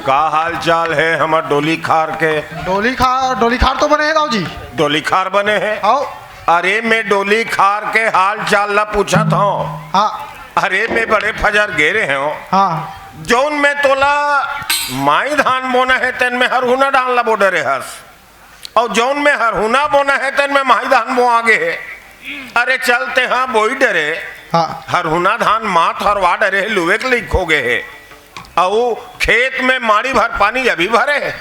का हाल चाल है हमर डोली खार के? डोली खार तो बने हैं दाऊ जी। डोली खार बने हैं? आओ। अरे मैं डोली खार के हाल चाल ला पूछा था। हाँ। अरे मैं बड़े फजर गेरे हैं। हाँ। जौन में तोला माई धान बोना है तेन में हरहुना डाल ला बोडे रे हस, और जौन में हरहुना बोना है तेन में माई धान बो आगे है। अरे चलते हाँ बोई डरे। हाँ। हरहुना धान माथ हरवा डरे लुए के लिए खो गए है, और खेत में माड़ी भर पानी अभी भरे है।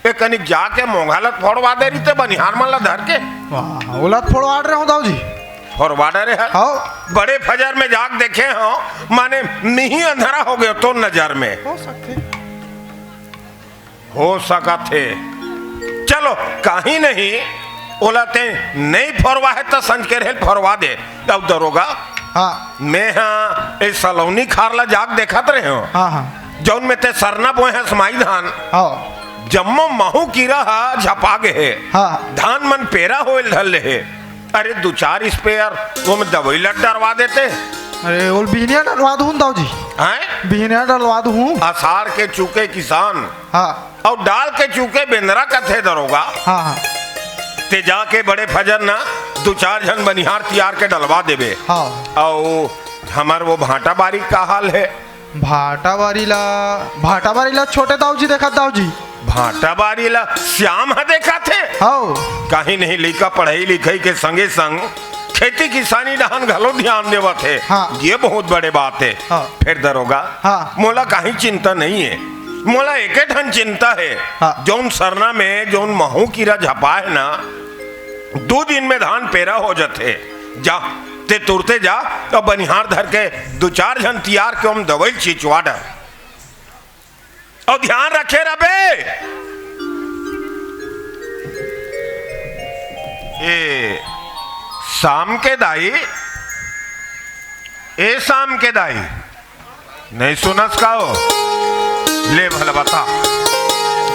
एक कनिक जाके मोंघालत फोड़वा दे रही थे बनिहार मन ला धर के। वाह, उलट फोड़वा रहे हो दाऊ जी। फोड़वा डरे है। आओ। बड़े फजर में जाग देखे हो, माने नहीं अंधेरा हो गया तो नजर में हो सका थे। चलो कहीं नहीं ओलाते नहीं फोड़वा है तो संज के रहे फोड़वा दे। अब दरोगा हाँ। मैं हाँ इस सलोनी खारला जाग देखत रहे हो। हाँ हाँ। जौन में ते सरना बोए है समाई धान। आओ। जम्मो महू कीरा हा झपा गए। हाँ। धान मन पेरा होल ढल है। अरे दो चार स्पेयर वो में दवाई लट डरवा देते। अरे वो बिहनिया डलवा दूँ दाऊ जी। हैं? बिहनिया डलवा दूँ। आसार के चूके किसान। हाँ। और डाल के चूके बेंदरा का थे दरोगा। हाँ हाँ। ते जाके बड़े फजर ना दो चार जन बनिहार तैयार के डलवा देवे। हाँ। और हमार वो भाटा बारी का हाल है? भाटा बारी ला छोटे दाऊ जी देखा दाऊ जी। भाटा बारी ला श्याम हा देखा थे। हाँ। कहीं नहीं लिखा पढ़ाई लिखाई के संगे संग खेती किसानी डहान घलो ध्यान देवा थे। हाँ। ये बहुत बड़े बात है। हाँ। फिर दरोगा हाँ। मोला कहीं चिंता नहीं है। मोला एक ठन चिंता है। हाँ। जौन सरना में जौन महू कीरा झपा है ना, 2 दिन में धान पेरा हो जाते। जा ते तुरते जा तो बनिहार धर के 2-4 जन तैयार के हम दवाई छिंचवा डा। और ध्यान रखे रबे। ए शाम के दाई, ए शाम के दाई नहीं सुनस का हो? ले भला बता।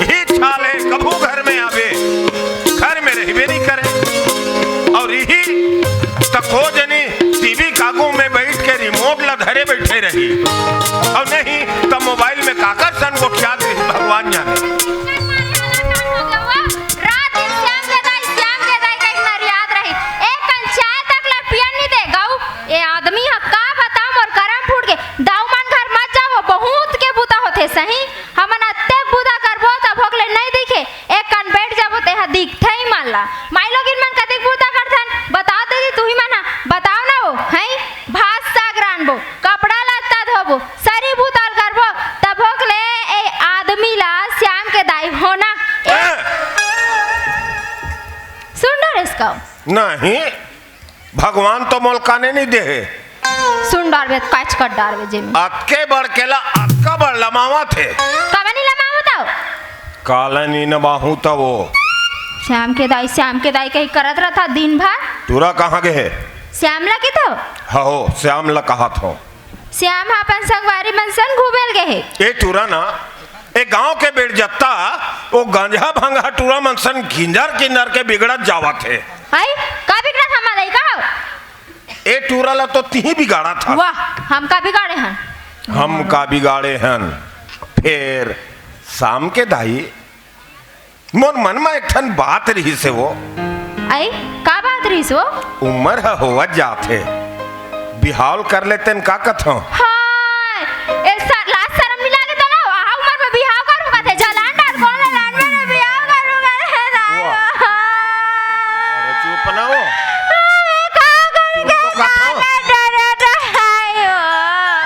ही छाले कभू घर में आवे, घर में रहबे नहीं करे। और यही तको जनी टीवी कागू में बैठ के रिमोट ला धरे बैठे रही, और नहीं तो मोबाइल में काकर सन को क्या दे भगवान जाने। सही हमन अत्ते बुदा करबो त भोगले नहीं दिखे। एक कान बैठ जाबो ते हा दिखथे ही मानला। माई लोगिन मन कतेक बुदा करथन बता दे तू ही मना। बताओ ना वो हैं भात साग रानबो, कपड़ा लत्ता धोबो, सरी भूताल करबो त भोगले ए आदमी ला श्याम के दाई होना। सुन डर इसका नहीं भगवान तो मोलकाने नहीं दे। सुन डारबे काच कर डारबे जेमी अक्के बड़केला अक्का बड़ लमावा थे। कवनी लमाऊ तो कालनी न बाहू तो वो श्याम के दाई कहीं करत रहा दिन भर। तुरा कहाँ गए? श्यामला की तो हो श्याम ला कहा था। श्याम अपन संगवारी मनसन घूमेल गए। ए तुरा ना ए गांव के बेड़ जत्ता वो गंजा भंगा टूरा मनसन किन्नर किन्नर के बिगड़त जावा थे। आई का बिगड़ा था मालाई का? ए टूरा ला तो ती बिगाड़ा था। वाह हम का बिगाड़े हन? हम का बिगाड़े हन। फिर शाम के दाई मोर मन में एक ठन बात रही से वो। आई का बात रही सो? उम्र होवत जाते बिहाव कर लेते न का कथो। हाय ऐसा लाज शर्म नहीं लागे तो ना आ उम्र में बिहाव करूंगा थे जलान डाल कौन लान में बिहाव करूंगा है ना। अरे चुप ना हो।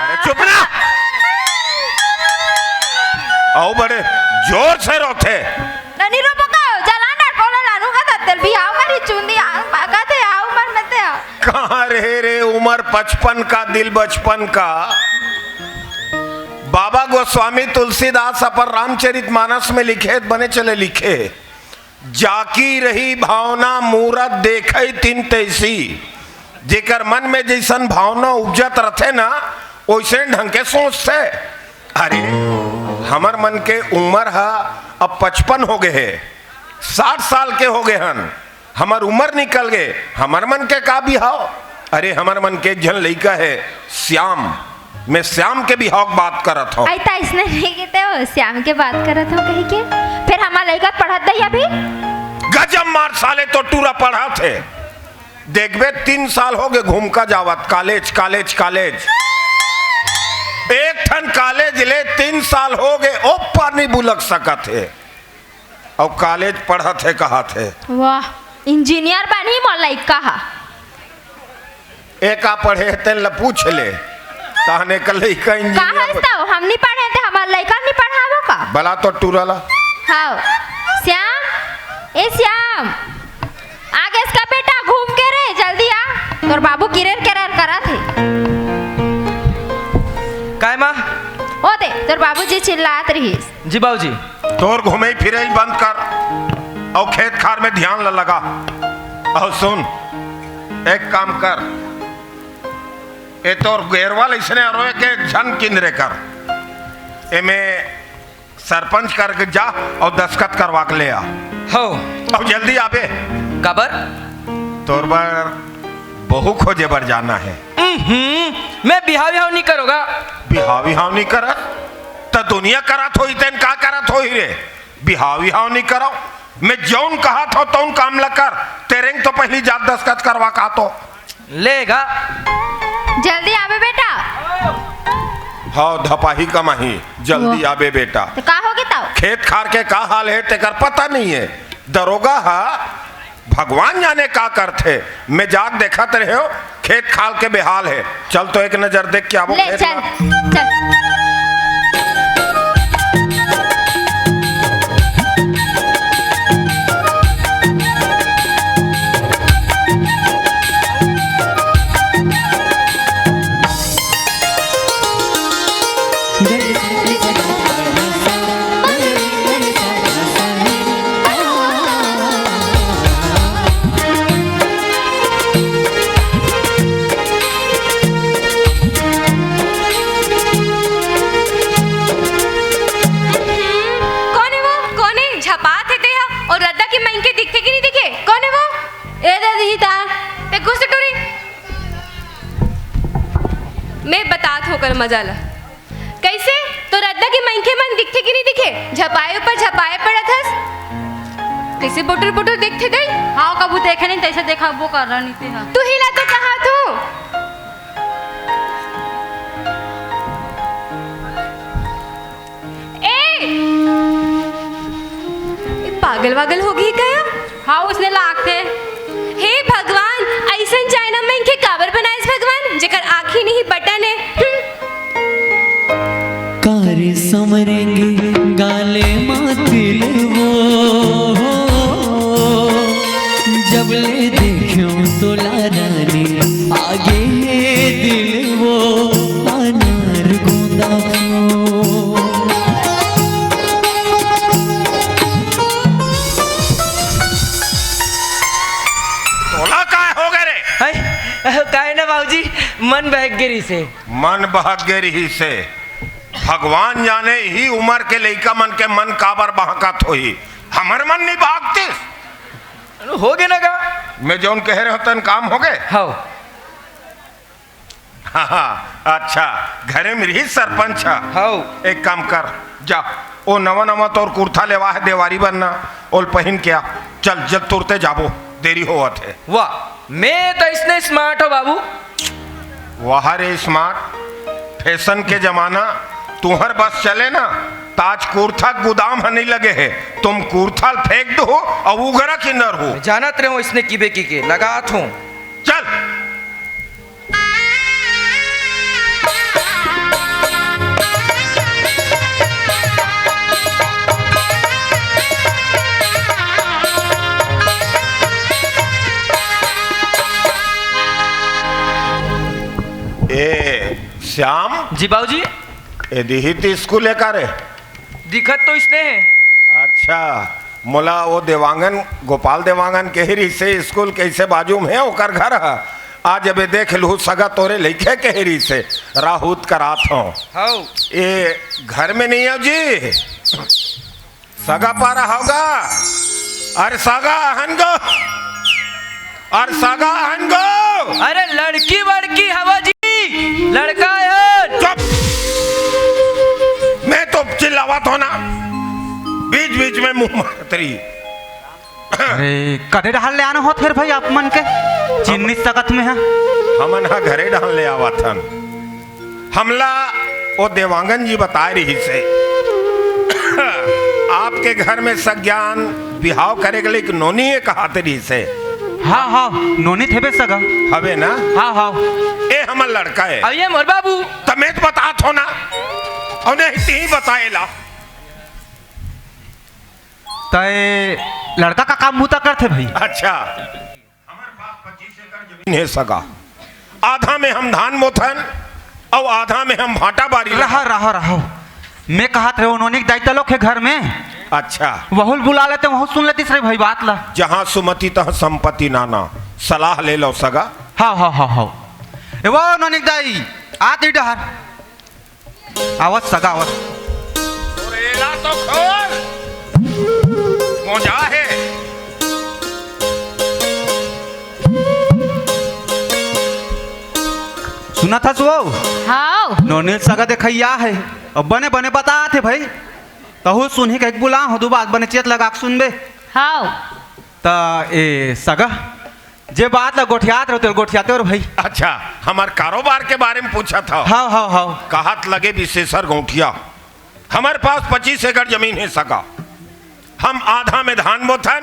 अरे चुप ना। आओ बड़े जोर से रोते। ननी रो पका जलान डाल कौन लानू का तेल बिहाव करी चुंदी पाका थे आ उम्र में थे। कहाँ रहे रे उम्र 55 का दिल बचपन का। बाबा गोस्वामी तुलसीदास अपर रामचरितमानस में लिखे बने चले लिखे, जाकी रही भावना मूरत देखे तीन तैसी। जेकर मन में जैसन भावना उपजत रथे ना वैसे ढंग के सोचते। अरे हमर मन के उम्र है अब 55 हो गए है, 60 साल के हो गए हन। हमार उम्र निकल गए, हमार मन के का बिहाव। अरे हमार मन के एक जन लड़का है श्याम, मैं श्याम के भी हक बात करत हूँ। ऐसा इसने नहीं कहते हो श्याम के बात करत हो कहीं के। फिर हमारा लड़का पढ़त दही अभी गजब मार साले तो टूरा पढ़ा थे। देखबे 3 साल हो गए घूम का जावत कॉलेज कॉलेज कॉलेज। एक ठन कॉलेज ले 3 साल हो गए ओ पानी बुलक सकत है और कॉलेज पढ़ा थे कहा थे। वाह इंजीनियर बनी मोलाई कहा एक आ पढ़े तेन ल पूछ ले ताने का लड़का इंजीनियर कहा हम नहीं पढ़े थे हमारा लड़का नहीं पढ़ावो का बला तो टूरला। हाँ श्याम ए श्याम आगे इसका बेटा घूम के रे जल्दी आ तोर बाबू किरेर किरेर करा थे। काय माँ ओ दे तोर बाबूजी चिल्लात रहीस। जी बाबूजी। तोर घूमे फिरे बंद कर और खेत खार में ध्यान लगा। और सुन एक काम कर ए तोर गेरवाल इसने रोए के झन किंदरे कर ए में सरपंच करके जा और दस्खत करवा के ले आ। हो अब जल्दी आबे कबर तोर बार बहू खोजे बर जाना है। मैं बिहाव बिहाव नहीं करोगा। बिहाव बिहाव नहीं करत तो दुनिया करत होई तेन का करत होई रे। बिहाव बिहाव नहीं करो मैं जौन कहा था तौन काम ल कर तेरे तो पहली जात दस्खत करवा का तो लेगा। जल्दी आवे बेटा। हाँ धपाही कमाही जल्दी आबे बेटा। तो का होगी ताऊ खेत खार के का हाल है तेकर पता नहीं है। दरोगा हा भगवान जाने का करते मैं जाग देखा रहे हो खेत खाल के बेहाल है। चल तो एक नजर देख के आवो ले खेत चल में। चल मैं बतात होकर मजा ला कैसे तो रद्दा की मंखे मन दिखते कि नहीं दिखे झपाए ऊपर झपाए पड़ा था कैसे बोटर बोटर देखते गई। हाँ कबू देखे नहीं तैसे देखा वो कर रहा नहीं थे। तू हिला तो कहा तू पागल वागल हो गई क्या। हाँ उसने लाखते हे भगवान ऐसा चाइना में इनके काबर बनाए भगवान जेकर आँखी नहीं बटन है। कारी समरेंगे गाले मातिल वो जब ले देखूं तो लारानी आगे दिल वो अनार गोंदा काहे ना बाबूजी मन बहक गिरी से। मन बहक गिरी से भगवान जाने ही उम्र के लइका मन के मन काबर बहकत होई हमर मन नहीं बहकती। हो गए ना का मैं जौन कह रहे होतन काम हो गए। हाँ हाँ अच्छा घरे में रही सरपंच। हाँ एक काम कर जा ओ नवा नवा तोर कुर्ता लेवा है देवारी बनना ओल पहन क्या चल जब तुरते जाबो देरी होवत है। वाह मैं तो इसने स्मार्ट हो बाबू। वाह रे स्मार्ट फैशन के जमाना तुम्हार बस चले ना ताज कुर्ता गोदाम नहीं लगे है तुम कुर्ता फेंक दो और उगरा किन्नर हो। जानत रहे हो इसने की बेकी के लगात हूँ चल ए श्याम जी बाबूजी। ए दिहित स्कूल है का रे दिखत तो इसने है। अच्छा मोला वो देवांगन गोपाल देवांगन केहरी से स्कूल कैसे बाजू में है ओकर घर है। आज अबे देख लू सगा तोरे लिखे केहरी से राहुत करात हूँ। हाँ ये घर में नहीं हो जी सगा पारा होगा। अरे सगा हन गो अरे सगा हन गो। अरे लड़की बड़की हवा जी लड़का है। चुप में मुंह मारतरी। अरे कदे डाल ले आना हो फिर भाई आप मन के चिन्नी सकत में है। हमन हा घरे डाल ले आवा थन। हमला वो देवांगन जी बता रही से आपके घर में सज्ञान बिहाव करे के लिए नोनी है कहा तरी से। हाँ हाँ नोनी थे बे सगा हवे ना। हाँ हाँ ए हमर लड़का है। अब ये मोर बाबू तमें तो बता थो ना और नहीं ही बताएला। तय लड़का का काम मुता करते भाई। अच्छा हमारे पास 25 एकड़ जमीन है सगा। आधा में हम धान मोथन और आधा में हम भाटा बारी रहा रहा रहा मैं कहा थे उन्होंने दायित्व लोग है घर में। अच्छा वहुल बुला लेते वहुल सुन लेती सही भाई बात ला। जहाँ सुमति तह संपत्ति नाना सलाह ले लो सगा। हाँ हाँ हाँ हाँ ए वो नोनिक दाई आती डहर आवत सगा आवत। रेला तो खोल मौजा है। सुना था सो हाँ नोनिल सगा देखैया है अब बने बने बता थे भाई तहु सुनही के बुला हो दो बात बने चेत लगा के सुनबे। हाँ ता ए सगा जे बात ला गोठियात रहते गोठियाते और भाई। अच्छा हमार कारोबार के बारे में पूछा था। हाँ हाँ हाँ कहत लगे विशेषर गौठिया। हमारे पास 25 एकड़ जमीन है सगा। हम आधा में धान बोथन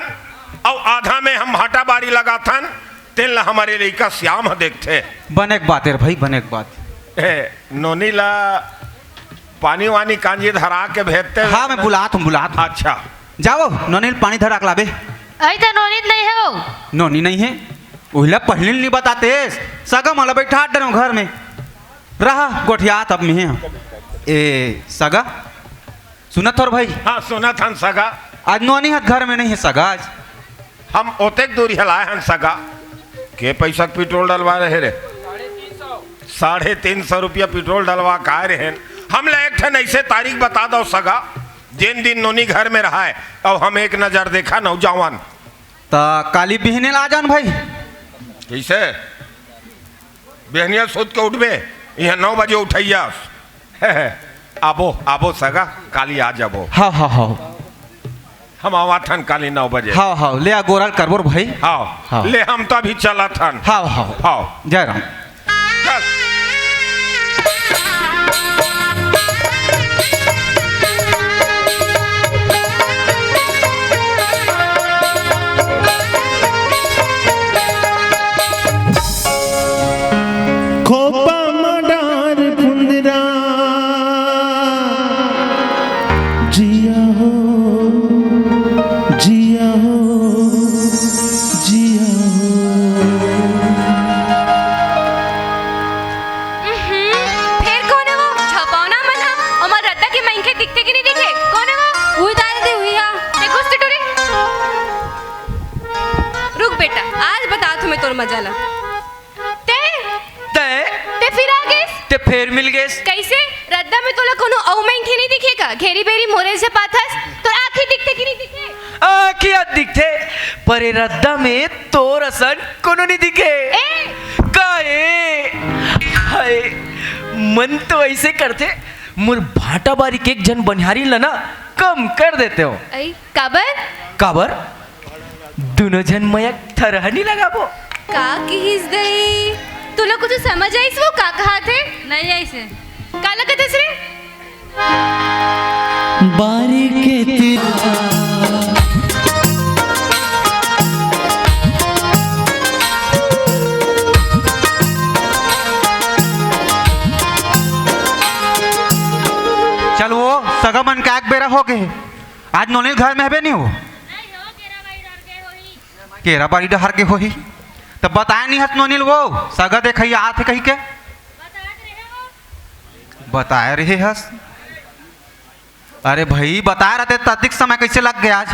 और आधा में हम भाटा बारी लगाथन। तेल ला हमारे लड़का श्याम देखते बने के बात है भाई बने के बात। नोनी ला पानी वानी कांजी धरा के भेजते। हाँ मैं बुलात हूँ बुलात हूँ। अच्छा जाओ नोनिल पानी धरा के लाबे। अरे तो नोनित नहीं है वो। नोनी नहीं है उहिला पहले नहीं बताते सगा मला बैठा डरो घर में रहा गोठिया तब में है। ए सगा सुना थोर भाई। हाँ सुना था सगा। आज नोनी हाथ घर में नहीं है सगा आज। हम ओतेक दूर हलाए हन सगा के पैसा पेट्रोल डलवा रहे रे 350 रुपया पेट्रोल डलवा का रहे। हम ले एक ठन ऐसे तारीख बता दो सगा जिन दिन नोनी घर में रहा है और हम एक नजर देखा नौजवान। ता काली बिहने ला जान भाई। कैसे बेहनिया सोच के उठबे यहाँ 9 बजे उठैया। आबो आबो सगा काली आ जाबो। हाँ हाँ हाँ हम आवा थन काली 9 बजे। हाँ हाँ ले आ गोरल करबोर भाई। हाँ हाँ। ले हम तो अभी चला थन। हाँ हाँ हाँ जय राम। चल। खोपा मडार फुंदरा जिया हो जिया हो जिया हो। फिर कौन है वो छपावना मना और रद्दा की माइंके दिखते कि नहीं दिखे कौन है वो। हुई दाई दी हुई है। देखो उससे टोरी रुक बेटा आज बता तुम्हें तोर मजा ला। ते फिर आ गए ते फिर मिल गए। कैसे रद्दा में तोला कोनो औ माइंके नहीं दिखेगा घेरी बेरी मोरे से पाथस तो आंखें दिखते कि नहीं दिखे। आखिया दिखते पर ये रद्दा में तोर असन कोनो नहीं दिखे। काहे हाय मन तो ऐसे करते मुर भाटा बारी के एक जन बनिहारी लना कम कर देते हो। ऐ काबर काबर दोनों जन मयक थरह नहीं लगाबो। का किस गई तू लोग कुछ समझ आईस वो का कहा थे नहीं ऐसे का लगत है रे। बारी के तेरा चल वो सगा मन का एक बेरा हो गए आज नोनिल घर में हबे नहीं हो। केरा बारी डहर के होही तब बताया नहीं हस नोनिल वो सगा देखैया आथे कही के बताए रहे हस। अरे भाई बताया रहते तो अधिक समय कैसे लग गया आज।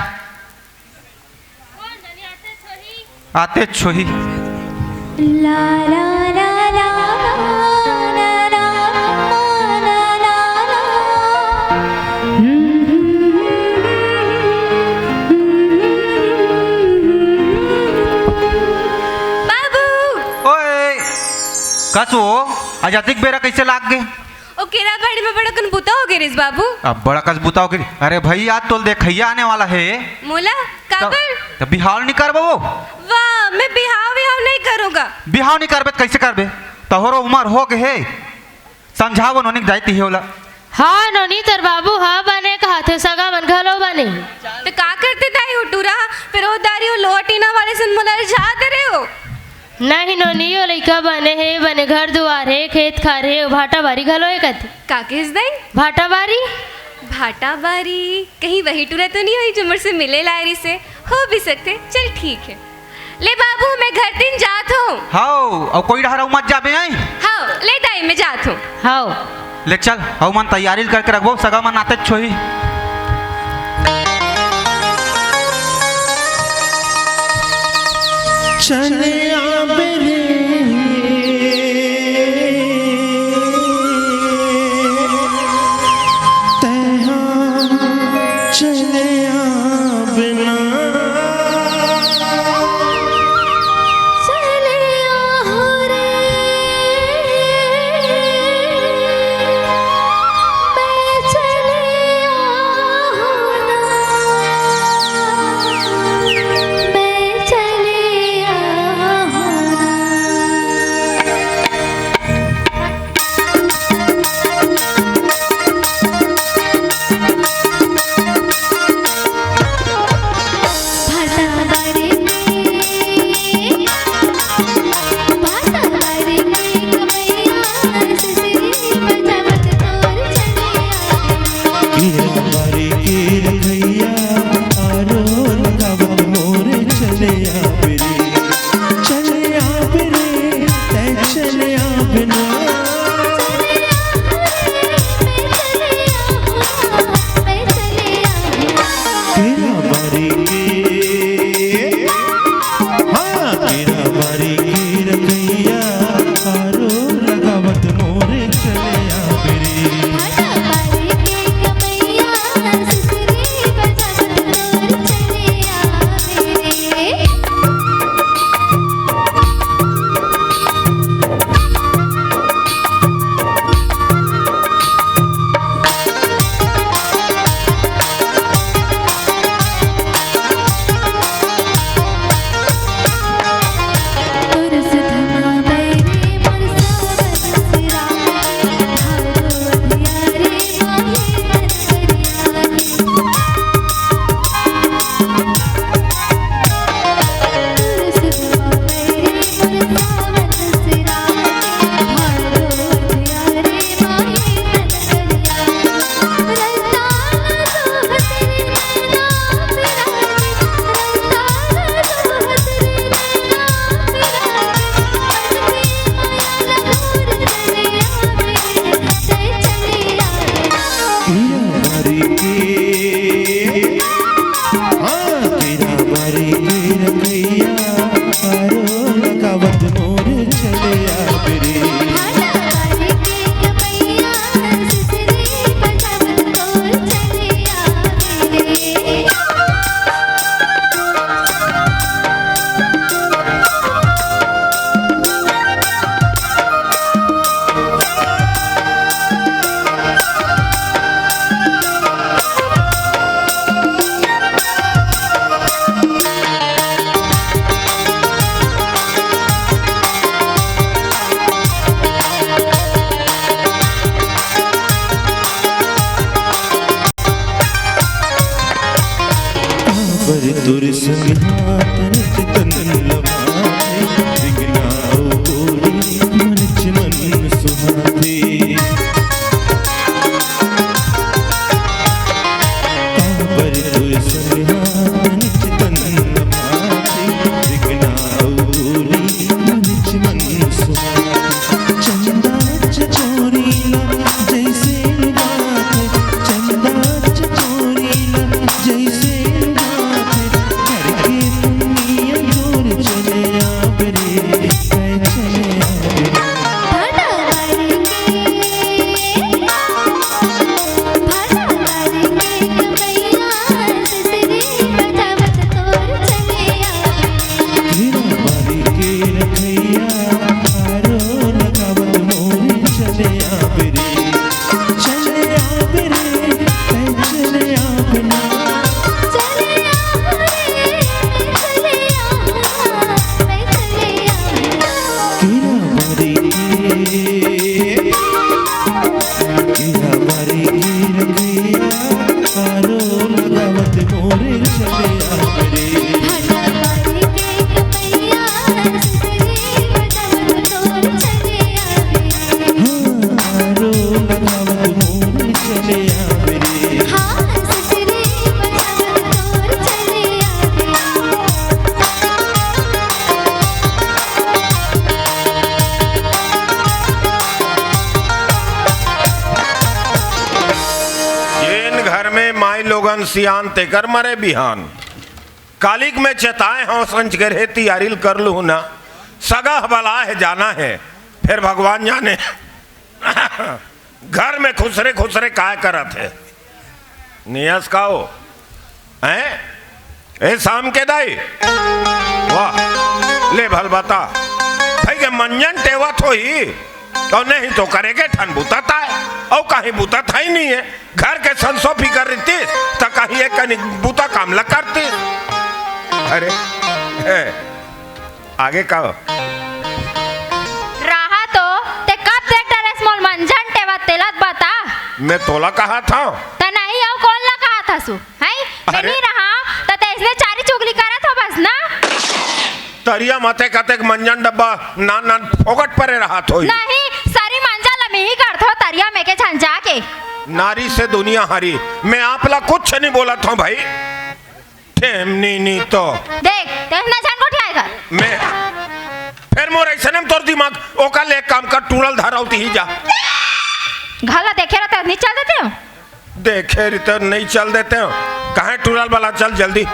आते छोही ला ला ला ला ला ला बाबू ओए कसो आज अधिक बेरा कैसे लाग गए। ओ केरा बाड़ी में बड़ा कन बुता हो गिरिस बाबू। अब बड़ा कस बुताओ कि अरे भैया तो देखैया आने वाला है। मोला काबर? तब बिहाव नहीं करबो वो। वाह, मैं बिहाव नहीं करूँगा। बिहाव नहीं करबे तो कैसे करबे? तोहरो उम्र हो के है, समझावो नोनिक जाती है ओला। हाँ नोनी तर बाबू हाँ बने कहा थे सगा मन घलो बने। तो का करते दाई हुटूरा फिर वो दारी वो लोहा टीना वाले सन मोला रिझा दे रहे हो। नहीं नोनी यो लइका बने है बने घर दुआर है खेत खार है भाटा बारी घलो है कथे। का किस दाई? भाटा बारी। भाटा बारी कहीं वही टूरा तो नहीं हुई जो मुझसे मिले लायरी से? हो भी सकते, चल ठीक है। ले बाबू मैं घर दिन जात हूँ। हाओ और कोई डहरा मत जाबे आई। हाँ ले दाई मैं जात हूँ। हाँ ले चल हाउ मन तैयारी करके रखबो सगा मन आते छोही। चले आबे रे तेहा चले आबे ना चले आओ रे मैं चले आओ ना मैं चले आओ भाटा बारी भाटा बारी कमैया ससुरी बजावत तोर चले बारी के रखैया आरो लगावत मोरे चले आबे रे ते चले आबे ना तेरा बारी के हाँ तेरा बारी के रखैया आरो लगावत मोरे चले आबे रे भाटा बारी के कमैया ससुरी बजावत तोर चले आवे। तुरस धमा बैरे मुरसा बदसिरा भारो अधियारे माही मन करियानी तुरस धमा बैरे मुरसा बदसिरा भारो अधियारे माही मन करियानी रंता सोहत रे नैना पिरानी रंता सोहत रे तेरा बारी के रखैया आरो लगावत मोरे चले आबे रे भाटा बारी के कमैया ससुरी बजावत तोर चले आवे। पर तुर संग हाथ नित तन लभाते दिगना ओरी मनच मन सुहाते पर तुर संग हाथ नित तन लभाते दिगना ओरी मनच मन सुहाते चंदा चचोरीला जैसे बात चंदा चचोरीला जैसे बात करके जीवन सियान तेकर मरे बिहान। कालिक में चेताए हों संच गरे तैयारी कर लू ना, सगा बला है जाना है फिर भगवान जाने। घर में खुसरे खुसरे काय करत है नियस का हो हैं? ए शाम के दाई वाह ले भल बता भाई के मंजन टेवत हो ही और नहीं तो करेगे ठन बुतता है और कहीं बुतत ही नहीं है। घर के संसो फिकर रहती तो कहीं एक कहीं बुता काम लग करती। अरे आगे का रहा तो ते कब देख डरे स्मॉल मंजन टेवा तेलत बता। मैं तोला कहा था त नहीं आओ कौन ला कहा था सु हैं? मैं अरे। नहीं रहा त ते इसने चारी चुगली करत हो बस ना। तरिया माथे कतेक मंजन डब्बा नान नान फोकट परे रहा थो नहीं सारी मंजा लमी ही करत हो तरिया में के छंजा के। नारी से दुनिया हारी। मैं आपला कुछ नहीं बोला था भाई ठेमनी नी तो देख देखना छन को ठियाई कर। मैं फिर मोर ऐसे ने तोर दिमाग ओका ले काम कर टूरल धरावती ही जा। घाला देखे रहते नहीं चल देते हो। देखे रितर नहीं चल देते हो कहे टूरल वाला चल जल्दी।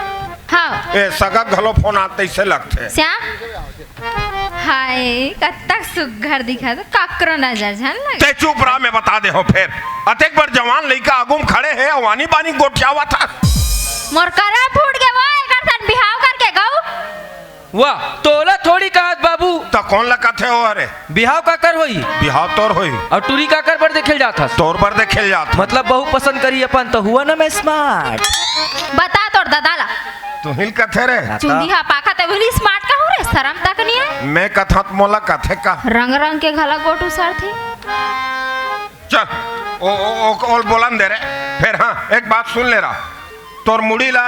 हाँ ए सगा घलो फोन आते से लगते श्याम हाय कत्तक सुघर दिखा तो काकरो नजर झन लगे। ते चुप रहा मैं बता दे हो फिर अतेक बार जवान लड़का आगुम खड़े है वानी बानी गोठियावा था मोर करा फूट के वो एकर सन बिहाव करके गऊ। वाह तोला थोड़ी कहत बाबू, तो कौन लगा थे हो? अरे बिहाव का कर होई बिहाव तोर होई और टूरी का कर पर देखेल जाता तोर पर देखेल जात मतलब बहु पसंद करी अपन तो हुआ ना मैं स्मार्ट। बता तोर दादाला तू हिल कथे रे चुंदी हा पाखा ते बोली स्मार्ट का हो रे शर्म तक नहीं है। मैं कथत मोला कथे का रंग रंग के घला गोटू सर थे। चल ओ बोलन दे रे फिर। हाँ एक बात सुन ले रहा तोर मुड़ी ला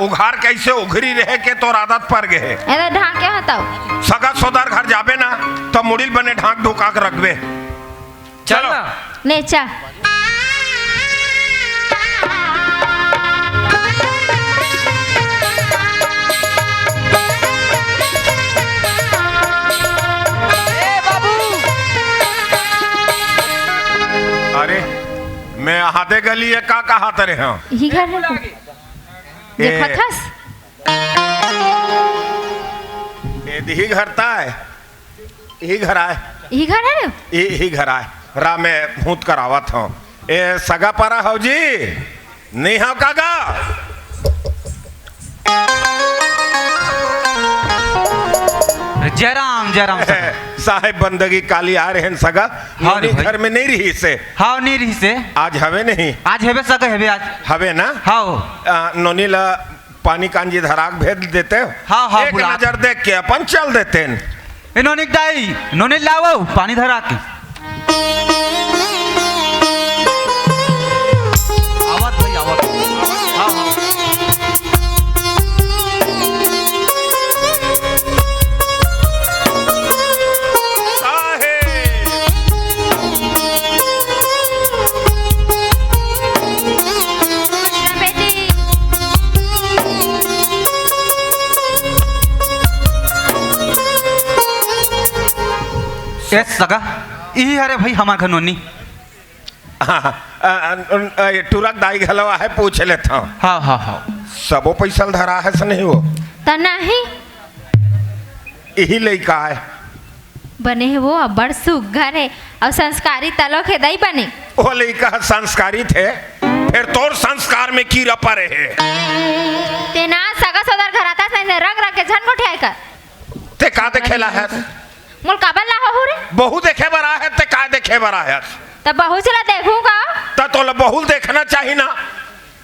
उघार कैसे उघरी रहे के तोर आदत पर गए एदा ढाक के हताओ सगा सोदार घर जाबे ना तो मुड़ी बने ढाक ढुका के रखबे। चल ना नेचा अरे मैं हाथे गली है का कहा तरे हाँ ही घर है देखा थस यही घर ता है यही घर आए ही घर है रे यही घर आए रा मैं भूत करावत हूँ ए सगा पारा हो जी नहीं हो कागा जयराम जयराम साहेब बंदगी काली आ रहे हैं सगा हाँ रे नोनी भाई। घर में नहीं रही से हाँ नहीं रही से आज हवे नहीं आज हेबे सके हेबे आज हवे ना हाँ नोनी ला पानी कांजी धराक भेज देते हो हाँ, हाँ, एक बुला। नजर देख के अपन चल देते हैं इन्होंने दाई इन्होंने लाओ पानी धरा के आवत भाई आवत हाँ हाँ बेटी एस सगा यही हरे भाई हमार घर नोनी टूरक दाई घलवा है पूछ लेता हूँ हाँ हाँ हाँ सबो पैसा धरा है से नहीं हो त नहीं यही लड़का है बने है वो अब्बड़ सुघर है और संस्कारी तलो के दई बने वो लड़का संस्कारी थे फिर तोर संस्कार में की रपा रहे ते ना सगा सोदर घर आता से रंग रंग के झन को ठेय कर ते का देखेला है मोल काबल ला हो रे बहु देखे बरा है ते का देखे बरा है तब बहु चला देखूंगा त तो बहु देखना चाहिए ना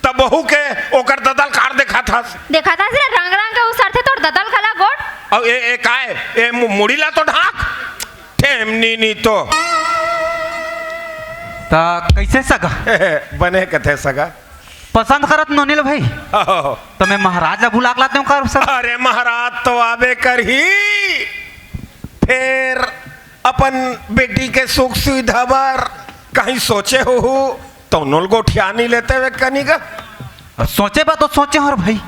तब बहू के ओकर ददल कार देखा था देखा था सिर्फ रंग रंग के उस अर्थे तोड़ ददल खला गोट और ए काय ए मुड़ी ला तो ढाक ठेमनी नी तो ता कैसे सगा बने कथे सगा पसंद करत नोनील भाई ओहो, तो मैं महाराज ला बुला लाते हूँ कर सर अरे महाराज तो आबे कर ही फिर अपन बेटी के सुख सुविधा बर कहीं सोचे हो तो नोल गोठिया नहीं लेते हुए कनी का सोचे बा तो सोचे और भाई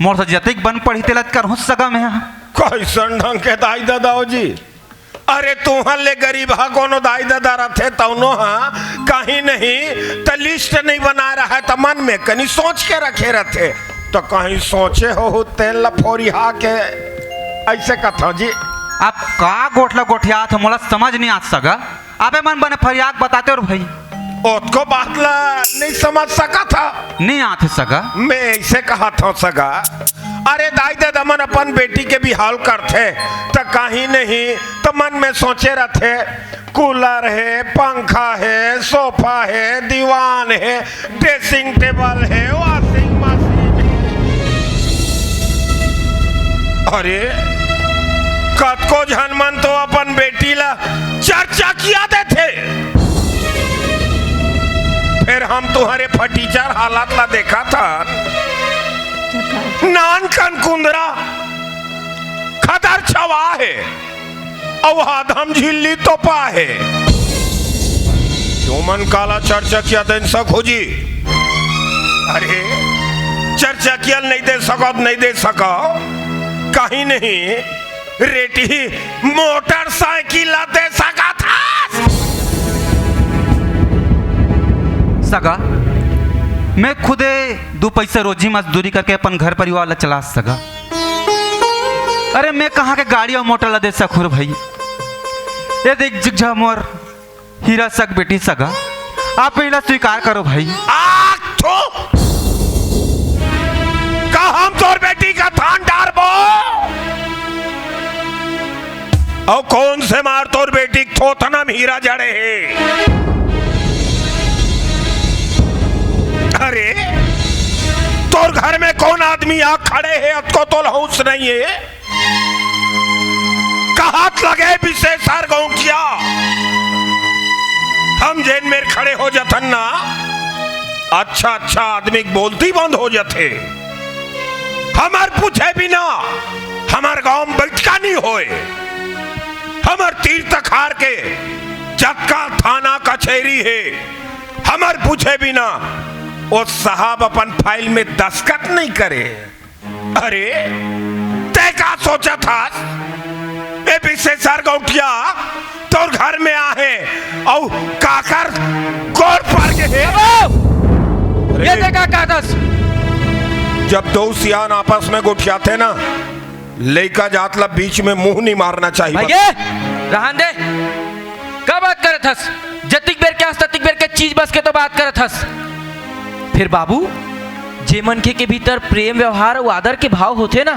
मोर से जतिक बन पढ़ी तेलत कर हूँ सगा में यहाँ कैसन ढंग के दाई दादाओ जी अरे तुहर ले गरीब हा कोनो दाई दादा रथे तौनो हा कहीं नहीं तो लिस्ट नहीं बना रहा है तो मन में कहीं सोच के रखे रहते तो कहीं सोचे हो तेल लफोरिहा के ऐसे कथा जी। आप का गोठला गोठिया था मोला समझ नहीं आ सका। आपे मन बने फरियाद बताते और भाई उसको बात ला नहीं समझ सका था। नहीं आते सगा। मैं ऐसे कहा था सगा, अरे दाई दे दमन अपन बेटी के भी हाल करते तो कहीं नहीं तो मन में सोचे रहते कूलर है, पंखा है, सोफा है, दीवान है, ड्रेसिंग टेबल है, वॉशिंग मशीन है। अरे कत को जनमन तो अपन बेटी ला चर्चा किया देते, फिर हम तुम्हारे फटीचर हालात ला देखा था नान कन कुंदरा खतर छवा है और आदम झिल्ली तोपा है। क्यों मन काला चर्चा किया दिन सक हो जी। अरे चर्चा किया नहीं दे सको नहीं दे सको कहीं नहीं रेटी मोटरसाइकिल दे सका था सगा। मैं खुदे 2 पैसे रोजी मजदूरी करके अपन घर परिवार ला चला सका। अरे मैं कहाँ के गाड़ी और मोटर ला दे सकूर भाई। ये देख जिग्झा मोर हीरा सक बेटी सगा, आप इला स्वीकार करो भाई। का हम तोर बेटी का थान डार बो और कौन से मार तोर बेटी थोथना हीरा जड़े है। अरे तोर घर में कौन आदमी आ खड़े है उसको तो लहूस नहीं है। कहात लगे विशेषर गाँव किया हम जेन में खड़े हो जातन ना अच्छा अच्छा आदमी बोलती बंद हो जाते। हमार पूछे बिना हमार गांव में बैठका नहीं होए। हमार तीर्थ खार के जक्का थाना कचहरी है, हमार पूछे बिना वो साहब अपन फाइल में दस्तखत नहीं करे। अरे तय का सोचा था ए विशेषर गौटिया तो घर में आहे और काकर गोर पर के है। ये देखा कागज जब 2 सियान आपस में गोठियाते ना लेका जातला बीच में मुंह नहीं मारना चाहिए। भैया रहन दे का बात करत हस। जतिक बेर के ततिक बेर के चीज बस के तो बात करत हस। फिर बाबू जे मनखे के भीतर प्रेम व्यवहार और आदर के भाव होते ना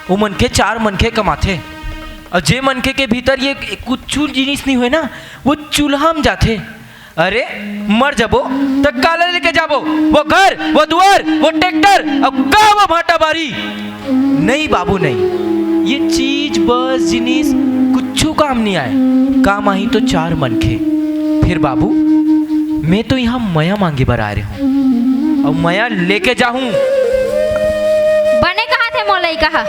वो मनखे 4 मनखे कमाथे और जे मनखे के भीतर ये कुछ जिनिस नहीं हुए ना वो चूल्हा में जाते। अरे मर जाबो तो काले लेके जाबो वो घर वो द्वार वो ट्रैक्टर और का वो भाटा बारी नहीं बाबू नहीं। ये चीज बस जिनिस कुछ काम नहीं आए, काम आई तो 4 मनखे। फिर बाबू मैं तो यहाँ मया मांगे बर आ रहे हूँ और मया लेके जाऊं। बने कहा थे मोलई कहा।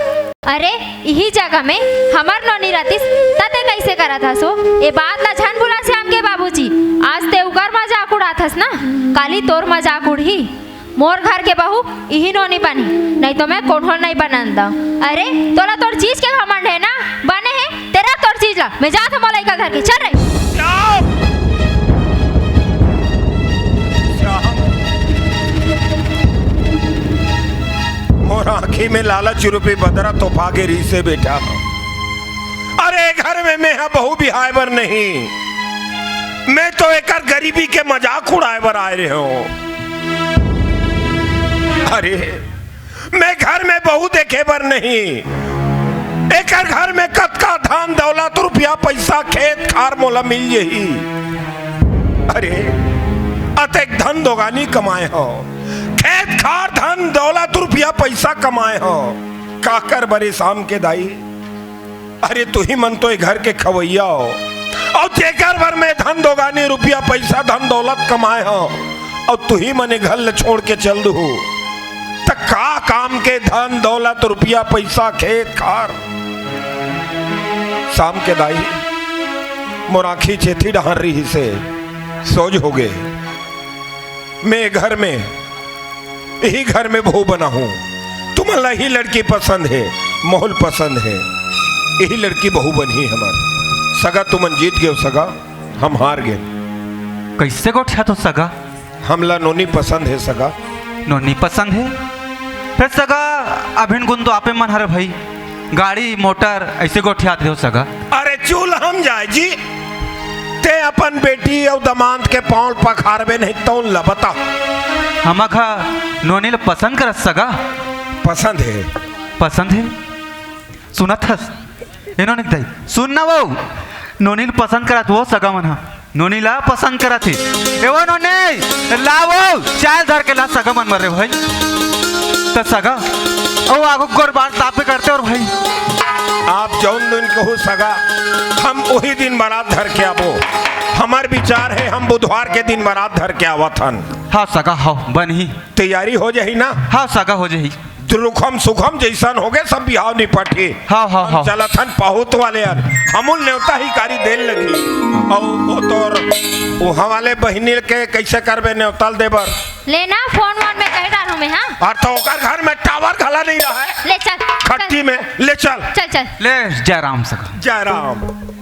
अरे यही जगह में हमार नौनी रातिस तते कैसे करा था सो ये बात ला झन बुला श्याम के बाबूजी। आज ते उकर मजाक उड़ाथस ना काली तोर मजाक उड़ी। मोर घर के बहू यही नौनी बनी नहीं तो मैं कोढ़ोल नहीं बनंदा। अरे तोला तोर चीज के घमंड है ना बने है तेरा तोर चीज ला मैं जात मोलई का घर के चल रही। मोर आँखी में लालच रूपी बदरा तो भागे री से बेटा। अरे घर में मैं बहू बिहाय बर नहीं, मैं तो एक गरीबी के मजाक उड़ाए बर आए रहे हो। अरे मैं घर में बहू देखे बर नहीं, एक घर में कत का धान दौलत रुपया पैसा खेत खार मोला मिल यही। अरे अतेक धन दोगानी कमाए हो, खेत खार धन दौलत रुपया पैसा कमाए हो काकर बरे शाम के दाई। अरे तू ही मन तो घर के खवैया हो और जेकर भर में धन दोगानी रुपया पैसा धन दौलत कमाए हो और तू ही मने घर छोड़ के चल दू तो का काम के धन दौलत रुपया पैसा खेत खार। शाम के दाई मोराखी चेथी डहर रही से सोज हो गए। मैं घर में यही घर में बहू बना हूं, तुम्हारा ही लड़की पसंद है, माहौल पसंद है, यही लड़की बहू बनी हमार। सगा तुमन जीत गए, सगा हम हार गए। कैसे गोठिया तो सगा हमला नोनी पसंद है सगा। नोनी पसंद है फिर सगा अभिन गुन तो आपे मन हरे भाई गाड़ी मोटर ऐसे गोठिया दे हो सगा। अरे चूल हम जाए जी ते अपन बेटी और दमाद के पाँव पखारबे नहीं तो ला बता। हमका नोनी ल पसंद करत सगा। पसंद है पसंद है सुनत हस इन्होंने दई सुनना वो नोनी ल पसंद करत वो सगा मन हा नोनी ला पसंद करत है एवो नोनी लावो चाय धर के ला सगा मन मरे भाई तो सगा ओ आगो गोर बार तापे करते और भाई आप जौन दिन कहू सगा हम वही दिन बारात धर के आबो। हमार विचार है हम बुधवार के दिन बारात धर के आवत हन। हाँ सगा हाँ बन ही तैयारी हो जाही ना। हाँ सगा हो जाही दुरुखम सुखम जैसन हो गए सब बिहाव निपटी। हाँ हाँ हाँ चलत हन पहुत वाले हन हमूल न्योता ही कारी देन लगी और वो तोर वो हवाले बहिनी के कैसे करबे न्योताल देबर लेना फोन वोन में कह डालूं मैं। हाँ और तो ओकर घर में टावर खला नहीं रहा है ले चल खट्टी में ले चल चल चल ले जय राम सगा जय राम।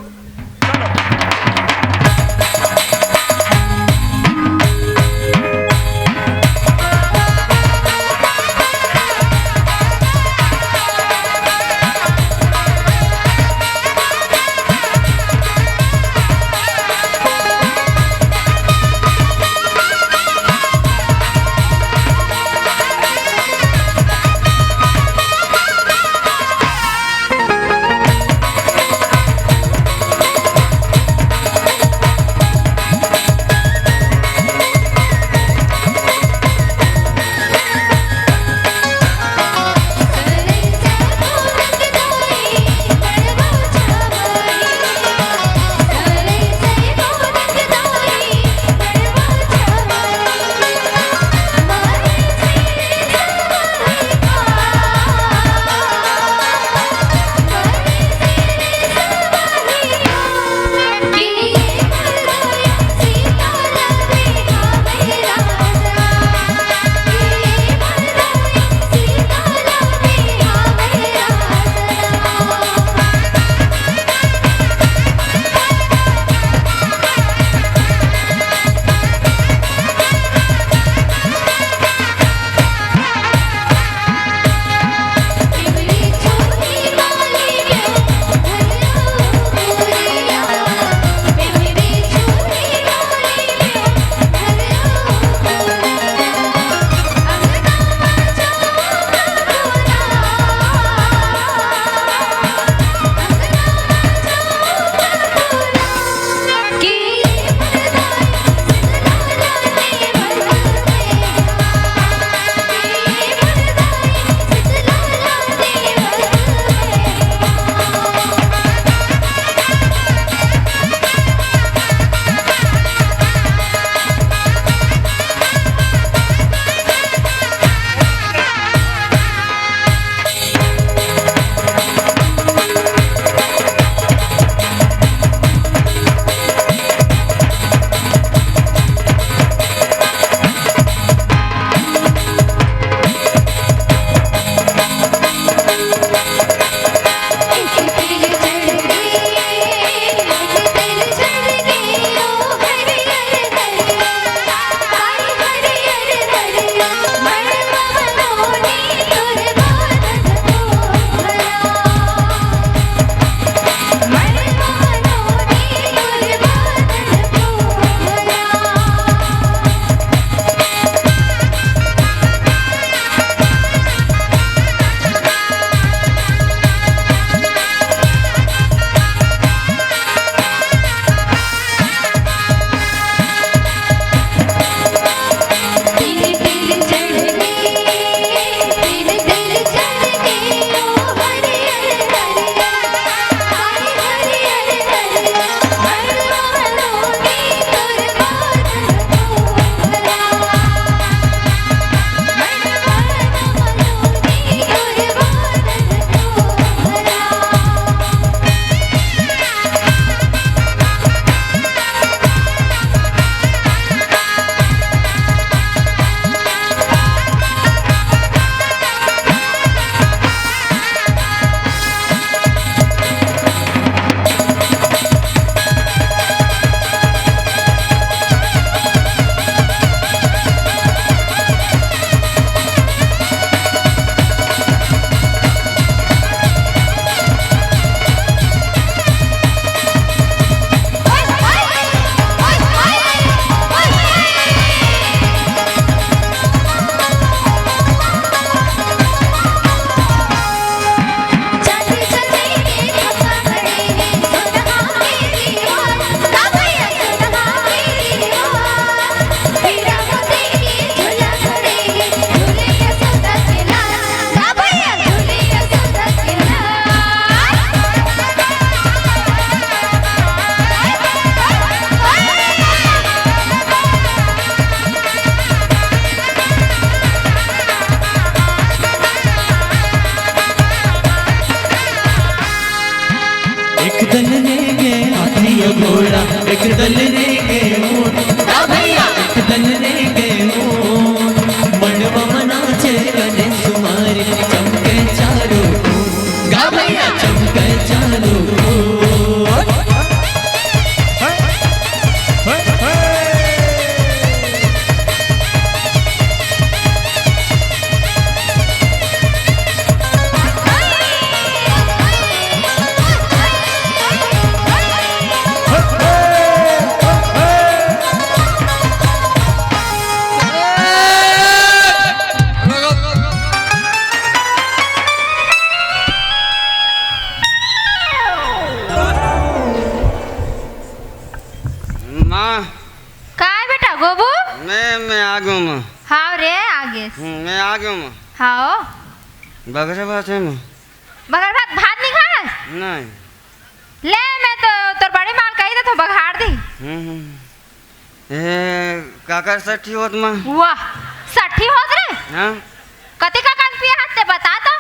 एक दल रेंगे हाथी और घोड़ा, एक दल रेंगे ऊंट, एक दल रेंगे ऊंट, मंडवा मनाचे गणेश कुमारी, चमके चारों ओर, गा भैया चमके चारों ओर। माँ का है बेटा गोबू? मैं आ गया माँ। हाँ रे आगे। मैं आ गया माँ। हाँ बगरे बात है माँ। बगर भात भात नहीं खा? नहीं। ले मैं तो तोर बड़ी माल कही तो बघाड़ दी। काकर साठी होत माँ। वाह 60 होत रे? हाँ कति का कान पिया हाथ ते बता तो।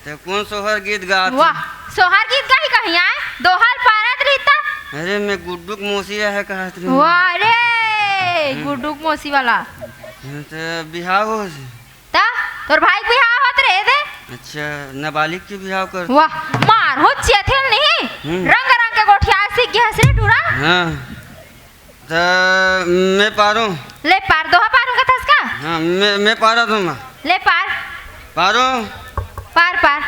ते कौन सोहर गीत गात? वाह सोहार गीत गाही कहीं आए दोहाल पारत रीता। अरे मैं गुड्डू मोसिया है कहा थी। वाह रे गुड्डू मोसी वाला। तो बिहाव हो से। ता तोर भाई बिहाव होत रे दे। अच्छा नाबालिग के बिहाव कर। वाह मार हो चेथिल नहीं रंग रंग के गोठिया सीख गया से टूरा। हाँ तो मैं पारूं। ले पार दोहा पारूं का थसका। हाँ मैं पारा दूँ माँ। ले पार पारूं। पार पार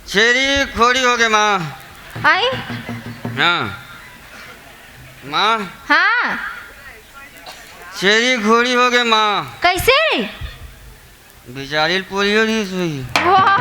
छेरी खोड़ी हो गए माँ। आई हाँ माँ हाँ छेरी घोड़ी हो गए माँ। कैसे रे? बेचारी पूरी हो रही सोई। वाह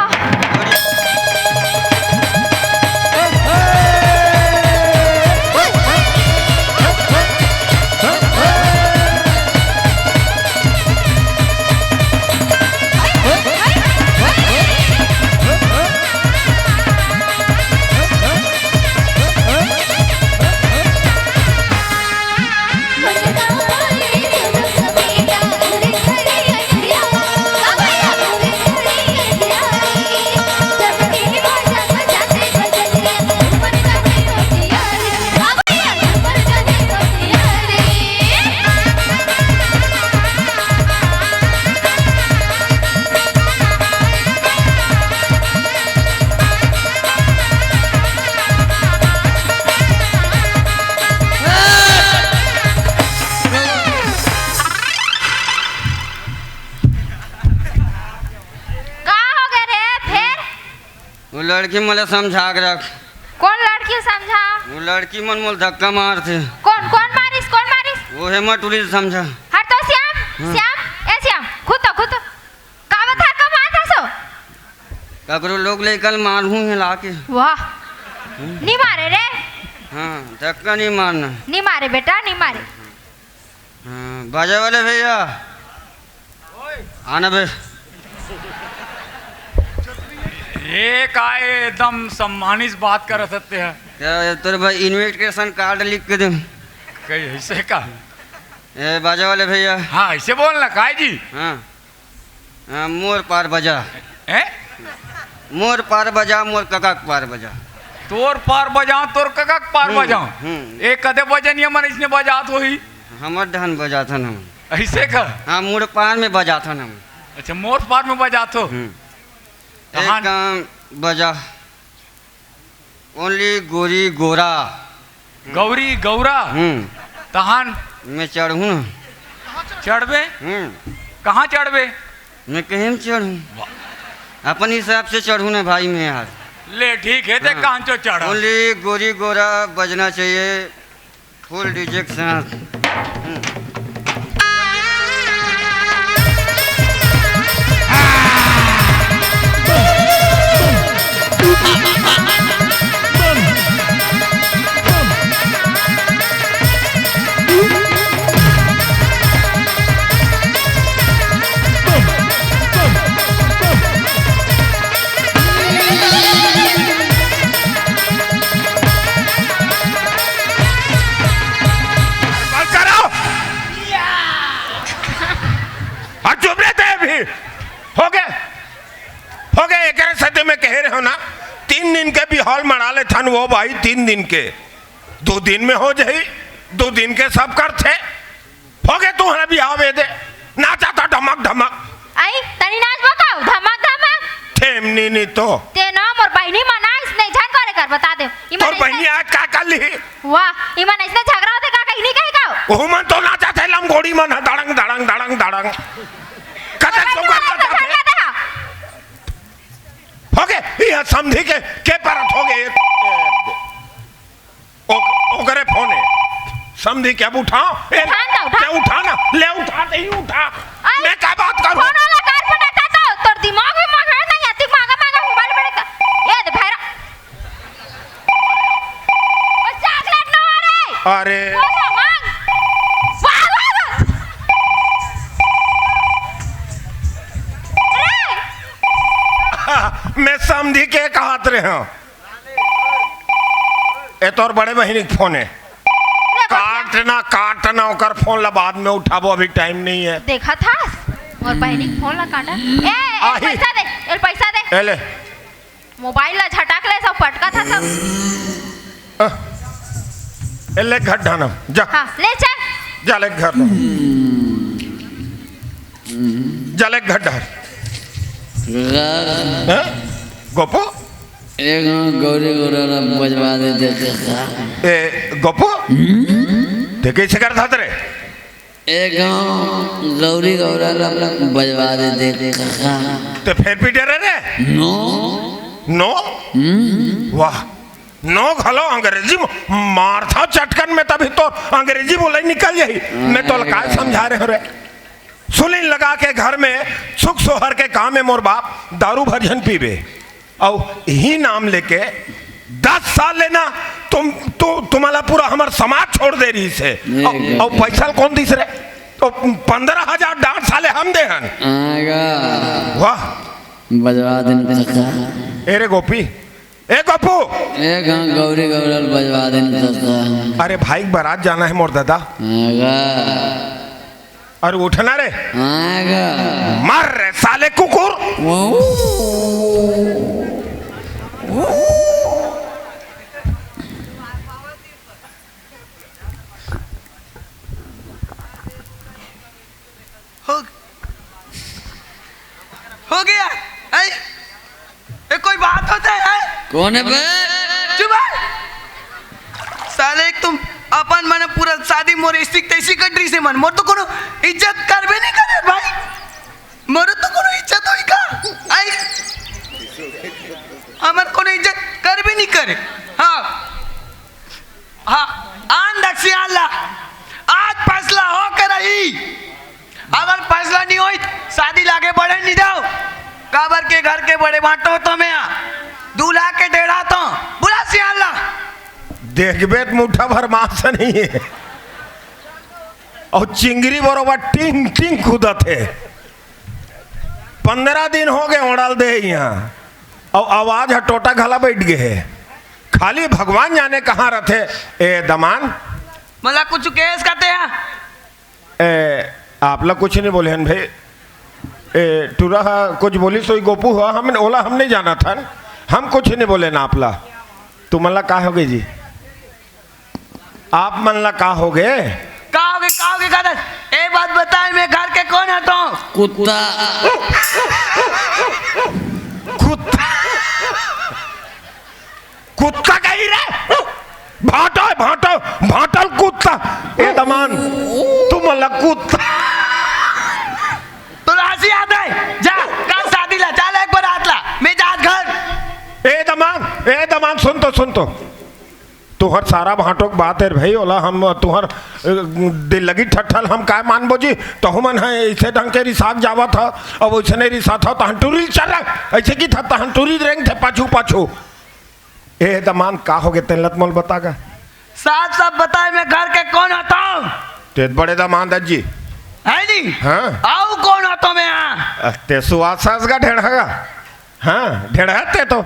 लड़की मोले समझा के रख। कौन लड़की समझा? वो लड़की मन मोल धक्का मार थे। कौन कौन मारिस कौन मारिस? वो हेमत उड़ी समझा। हर तो श्याम श्याम ए श्याम खुद तो का बता कब आता सो? ककरो लोग लेकर मारूं है लाके। वाह नहीं मारे रे। हाँ धक्का नहीं मारना। नहीं मारे बेटा नहीं मारे। हाँ बाजा वाले भैया आना बे। एक आए एकदम सम्मानित बात कर सकते हैं। क्या तेरे भाई इन्विटेशन कार्ड लिख के दे। कहीं ऐसे का? ए बाजा वाले भैया। हाँ ऐसे बोलना काय जी। हाँ हाँ मोर पार बजा। हैं? मोर पार बजा मोर ककाक पार बजा। तोर पार बजाऊं तोर ककाक पार बजाऊं। एक कदे बजन ये मन इसने बजात हो ही। हमर धन बजा था ना। ऐसे का? हाँ मोर पार में बजा था ना। अच्छा मोर पार में बजात हो। एक काम बजा ओनली गोरी गोरा। गौरी गौरा तहान मैं चढ़ू ना। चढ़बे? कहाँ चढ़बे? मैं कहीं चढ़ू अपन हिसाब से चढ़ू ना भाई मैं यार। ले ठीक है ते कहाँ तो चढ़ा। ओनली गोरी गोरा बजना चाहिए फुल डीजे के साथ। थन वो भाई 3 दिन के 2 दिन में हो जाई 2 दिन के सब कर थे हो गए तुम्हारा भी आवे दे नाचा था धमक धमक आई तनी नाच बकाओ धमक धमक थेमनी नहीं तो ते ना मोर बहनी मना इसने झन करे कर बता दे और बहनी आज का कर ली वाह इमन इसने झगड़ा होते का कहीं नहीं कहे का वो मन तो नाचा थे लंगोड़ी मन दड़ंग दड़ंग दड़ंग दड़ंग कते सुगंध था हो गए ये समझी के परत हो गए ओकरे फोन है समझी क्या उठाओ उठाना ले उठा नहीं उठा मैं क्या बात करूं फोन वाला कार पर काका तोर दिमाग में मगर नहीं आती मांगा मांगा मोबाइल पड़ेगा ये दे भाईरा ओ चॉकलेट न आ रे अरे मांग वाह वाह वाह मैं समझी के कहत रहे हूं ए तोर बड़े बहनी के फोन है काटना ओकर फोन ला बाद में उठाबो अभी टाइम नहीं है देखा था और बहनी फोन ला काटा ए पैसा दे ए ले मोबाइल ला झटक ले सब पटका था सब ए ले घर ढाना जा हां ले चल जा ले घर जा ले घर ढार गोपू गौरी गौरा बजवा दे ए गोपू ते कैसे कर था तेरे गौरी गौरा बजवा दे ते फिर पीटे रे नो नो वाह नो घलो अंग्रेजी मार था चटकन में तभी तो अंग्रेजी बोले निकल जाही मैं तो काय समझा रहे हो रे सुलिन लगा के घर में सुख सोहर के काम में मोर बाप दारू भरजन पीबे और ही नाम लेके 10 साल लेना तुम्हारा पूरा हमार समाज छोड़ दे रही से और पैसा कौन दिस रे तो 15,000 डांट साले हम दे हन वाह बजवा दिन ए रे गोपी ए गोपू गौरी गौरा बजवा दिन अरे भाई बारात जाना है मोर दादा अरे उठना रे मार रे साले कुकुर हो गया ए कोई बात होता है कौन है बे चुप साले तुम अपन माने पूरा शादी मोर ऐसी तैसी कंट्री से मन मोर तो कोनो इज्जत करबे नहीं करे भाई मोर तो कोनो इज्जत होई का आई हमर कोनो इज्जत करबे नहीं करे हां हां आन दक्षी अल्लाह आज फैसला हो कर रही अगर फैसला नहीं होई शादी लागे बढ़े नहीं जाओ काबर के घर के बड़े बांटो तो मैं दूल्हा के डेढ़ा तो बुला सियाला देखबे मुठा भर मांस नहीं है और चिंगरी बरोबर टिंग टिंग कूदत है 15 दिन हो गए उड़ाल दे यहाँ और आवाज हटोटा घला बैठ गए है खाली भगवान जाने कहाँ रहते ए दमान मला कुछ केस कहते हैं आप लोग कुछ नहीं बोले हैं भाई टूरा कुछ बोली सोई गोपू हुआ हमने ओला हम नहीं जाना था हम कुछ नहीं बोले ना आपला तुम मल्ला का हो गए जी आप मल्ला का हो गए का एक बात बताए मैं घर के कौन है तो कुत्ता कुत्ता कुत्ता कही रे भाटल कुत्ता ए दमान तुम मल्ला कुत्ता तो राशि याद है जा कल शादी ला चल एक बार हाथ ला मैं जा घर ए दमान सुन तो तुहर सारा भाटोक बात है भाई ओला हम तुहर दिल लगी ठट्ठल हम काय मानबो जी तो हमन है ऐसे ढंग के रिसाक जावा था अब वैसे नहीं रिसा था तहंटूरी चल ऐसे की था तहंटूरी रेंग थे पाछू ए दमान का हो गए तेलत मोल बतागा साथ सब बताए मैं घर के कौन आता हूँ ते बड़े दमान दज्जी है नहीं हाँ आओ कौन आता मैं यहाँ ते सुवासास का ढेढ़ागा हाँ ढेढ़ा ते तो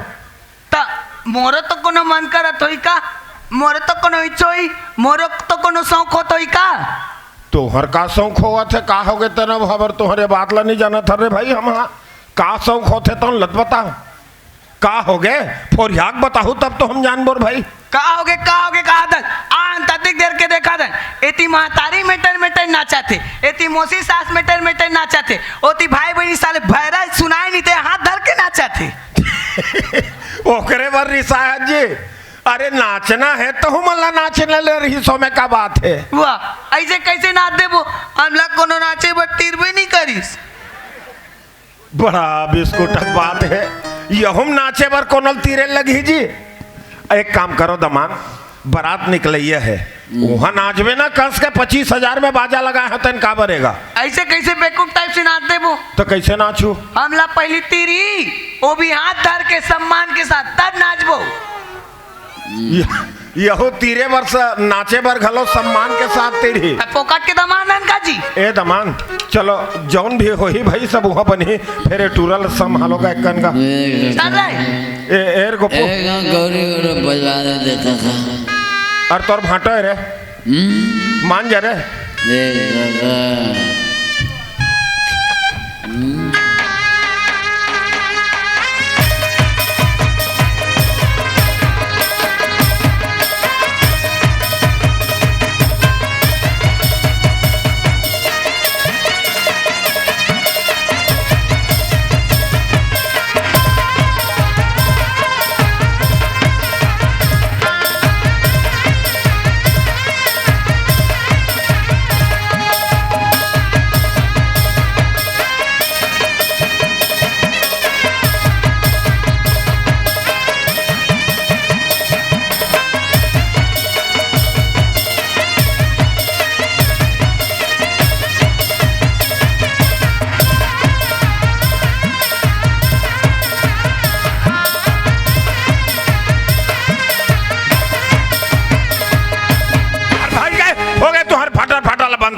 ता मोरे तो कोनो मन करत होई का मोरे तो कोनो इच्छोई मोरे तो कोनो शौक होत होई का तुहर का शौक हुआ थे का हो गए तेरा खबर तुम्हारे बात ला नहीं जाना था रे भाई हम का शौक होते तो लत बता का हो गए फोरियाक बताहू तब तो हम जानबोर भाई। का होगे कहा था आन ततिक देर के देखा था एती महतारी मेटर मेटर नाचा थे, एती मोसी सास मेटर मेटर नाचा थे, ओती भाई बहनी साले भैरा सुनाए नहीं थे, हाथ धर के नाचा थे। ओकरे बर रिसाहत जी, अरे नाचना है तो हम अल्लाह नाचने ले रही सो में का बात है। वाह ऐसे कैसे नाच देबो, हमला कोनो नाचे बट तीर भी नहीं करीस। बड़ा बिस्कुटक बात है, यहुम नाचे बर कोनल तीरे लगी जी। एक काम करो दमान, बारात निकलैया है वहाँ नाचबे ना, कस के 25,000 में बाजा लगा है तन का बरेगा। ऐसे कैसे बेवकूफ टाइप से नाच देबो, तो कैसे नाचू, हमला पहली तीरी वो भी हाथ धर के सम्मान के साथ तब नाचबो। यहो तीरे वर्ष नाचे बर घलो सम्मान के साथ तेरी पोकट के दमान का जी। ए दमान चलो जौन भी हो ही भाई सब वहाँ बनी फिर टूरल संभालो का एक का चल रहे ए एर गोपो गौरी गौरी बजा देता था और तोर भाटो है रे मान जा रे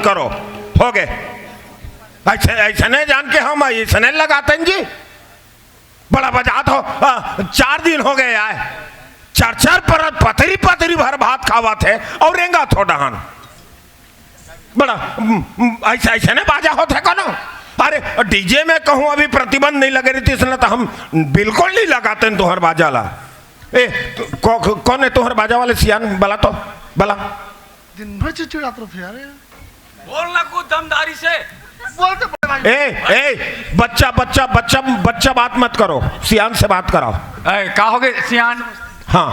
करो हो गए ऐसे ऐसे नहीं जान के हम ऐसे नहीं लगाते जी बड़ा बजात हो 4 दिन हो गए आए 4 परत पतरी पतरी भर भात खावा थे और रेंगा थोड़ा हन बड़ा ऐसे ऐसे नहीं बाजा होते कौन। अरे डीजे में कहूँ अभी प्रतिबंध नहीं लगे रही थी इसलिए तो हम बिल्कुल नहीं लगाते तुहर बाजा ला। ए कौन है तुहर बाजा वाले सियान बला तो बला दिन भर चिड़चिड़ाते रहो यार, बोलना कुछ दमदारी से बोलते ए बच्चा बच्चा बच्चा बच्चा बात मत करो, सियान से बात कराओ। का हो गए सियान? हाँ